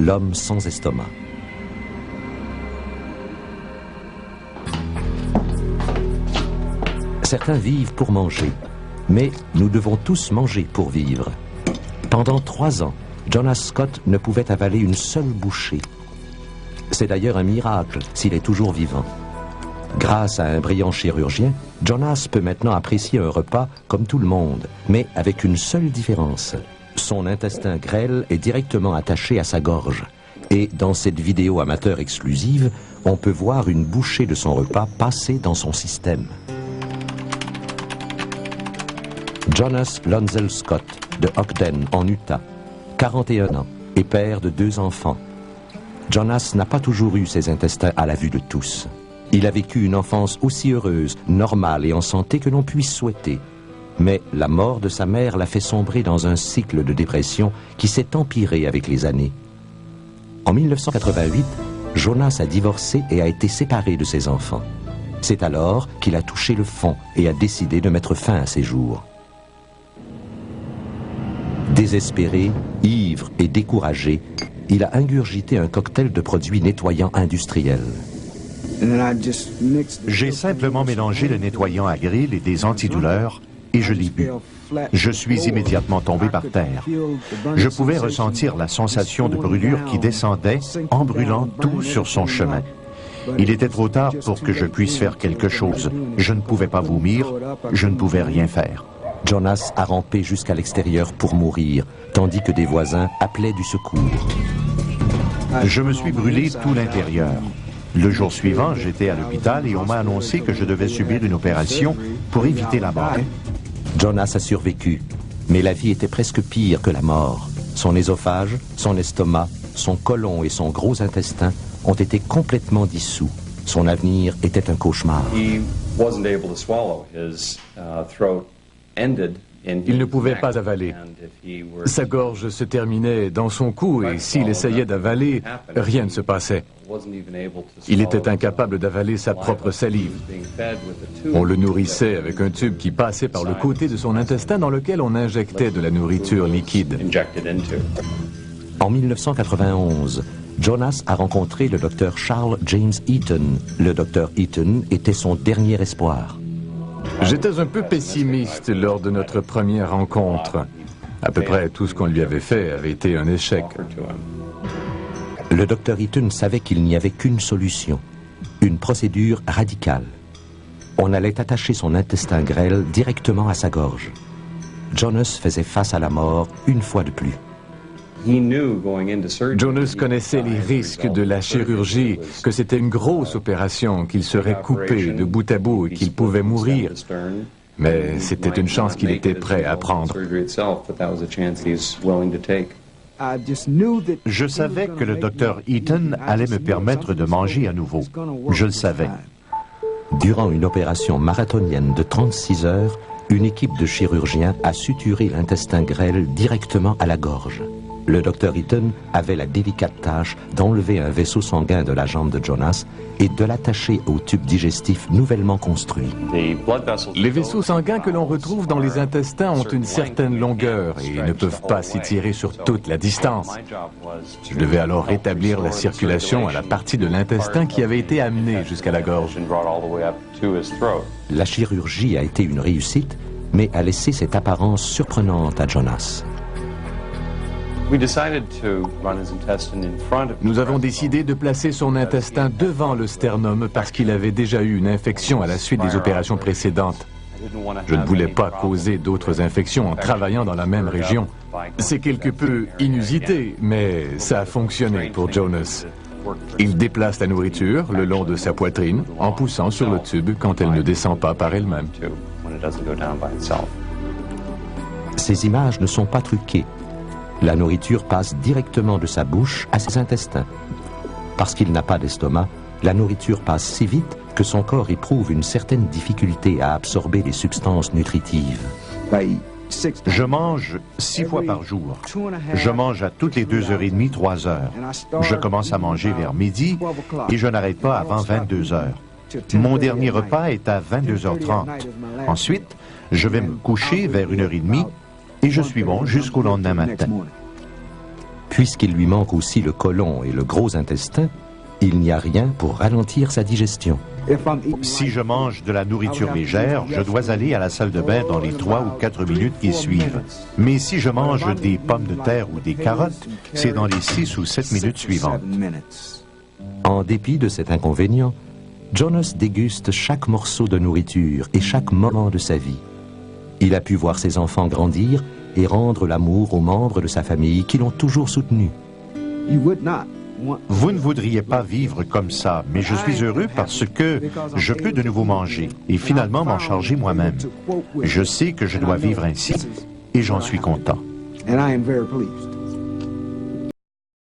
l'homme sans estomac. Certains vivent pour manger, mais nous devons tous manger pour vivre. Pendant 3 ans, Jonas Scott ne pouvait avaler une seule bouchée. C'est d'ailleurs un miracle s'il est toujours vivant. Grâce à un brillant chirurgien, Jonas peut maintenant apprécier un repas comme tout le monde, mais avec une seule différence. Son intestin grêle est directement attaché à sa gorge. Et dans cette vidéo amateur exclusive, on peut voir une bouchée de son repas passer dans son système. Jonas Lonzel Scott, de Ogden, en Utah, 41 ans, et père de 2 enfants. Jonas n'a pas toujours eu ses intestins à la vue de tous. Il a vécu une enfance aussi heureuse, normale et en santé que l'on puisse souhaiter. Mais la mort de sa mère l'a fait sombrer dans un cycle de dépression qui s'est empiré avec les années. En 1988, Jonas a divorcé et a été séparé de ses enfants. C'est alors qu'il a touché le fond et a décidé de mettre fin à ses jours. Désespéré, ivre et découragé, il a ingurgité un cocktail de produits nettoyants industriels. J'ai simplement mélangé le nettoyant à grill et des antidouleurs et je l'ai bu. Je suis immédiatement tombé par terre. Je pouvais ressentir la sensation de brûlure qui descendait en brûlant tout sur son chemin. Il était trop tard pour que je puisse faire quelque chose. Je ne pouvais pas vomir, je ne pouvais rien faire. Jonas a rampé jusqu'à l'extérieur pour mourir, tandis que des voisins appelaient du secours. Je me suis brûlé tout l'intérieur. Le jour suivant, j'étais à l'hôpital et on m'a annoncé que je devais subir une opération pour éviter la mort. Jonas a survécu, mais la vie était presque pire que la mort. Son œsophage, son estomac, son côlon et son gros intestin ont été complètement dissous. Son avenir était un cauchemar. Il ne pouvait pas avaler. Sa gorge se terminait dans son cou et s'il essayait d'avaler, rien ne se passait. Il était incapable d'avaler sa propre salive. On le nourrissait avec un tube qui passait par le côté de son intestin dans lequel on injectait de la nourriture liquide. En 1991, Jonas a rencontré le docteur Charles James Eaton. Le docteur Eaton était son dernier espoir. J'étais un peu pessimiste lors de notre première rencontre. À peu près tout ce qu'on lui avait fait avait été un échec. Le docteur Eaton savait qu'il n'y avait qu'une solution, une procédure radicale. On allait attacher son intestin grêle directement à sa gorge. Jonas faisait face à la mort une fois de plus. Jonas connaissait les risques de la chirurgie, que c'était une grosse opération, qu'il serait coupé de bout à bout et qu'il pouvait mourir. Mais c'était une chance qu'il était prêt à prendre. Je savais que le docteur Eaton allait me permettre de manger à nouveau. Je le savais. Durant une opération marathonienne de 36 heures, une équipe de chirurgiens a suturé l'intestin grêle directement à la gorge. Le docteur Eaton avait la délicate tâche d'enlever un vaisseau sanguin de la jambe de Jonas et de l'attacher au tube digestif nouvellement construit. Les vaisseaux sanguins que l'on retrouve dans les intestins ont une certaine longueur et ne peuvent pas s'étirer sur toute la distance. Je devais alors rétablir la circulation à la partie de l'intestin qui avait été amenée jusqu'à la gorge. La chirurgie a été une réussite, mais a laissé cette apparence surprenante à Jonas. Nous avons décidé de placer son intestin devant le sternum parce qu'il avait déjà eu une infection à la suite des opérations précédentes. Je ne voulais pas causer d'autres infections en travaillant dans la même région. C'est quelque peu inusité, mais ça a fonctionné pour Jonas. Il déplace la nourriture le long de sa poitrine en poussant sur le tube quand elle ne descend pas par elle-même. Ces images ne sont pas truquées. La nourriture passe directement de sa bouche à ses intestins. Parce qu'il n'a pas d'estomac, la nourriture passe si vite que son corps éprouve une certaine difficulté à absorber les substances nutritives. Je mange 6 fois par jour. Je mange à toutes les 2h30, 3h. Je commence à manger vers midi et je n'arrête pas avant 22h. Mon dernier repas est à 22h30. Ensuite, je vais me coucher vers 1h30 et je suis bon jusqu'au lendemain matin. Puisqu'il lui manque aussi le côlon et le gros intestin, il n'y a rien pour ralentir sa digestion. Si je mange de la nourriture légère, je dois aller à la salle de bain dans les 3 ou 4 minutes qui suivent. Mais si je mange des pommes de terre ou des carottes, c'est dans les 6 ou 7 minutes suivantes. En dépit de cet inconvénient, Jonas déguste chaque morceau de nourriture et chaque moment de sa vie. Il a pu voir ses enfants grandir et rendre l'amour aux membres de sa famille qui l'ont toujours soutenu. Vous ne voudriez pas vivre comme ça, mais je suis heureux parce que je peux de nouveau manger et finalement m'en charger moi-même. Je sais que je dois vivre ainsi et j'en suis content. And I am very pleased.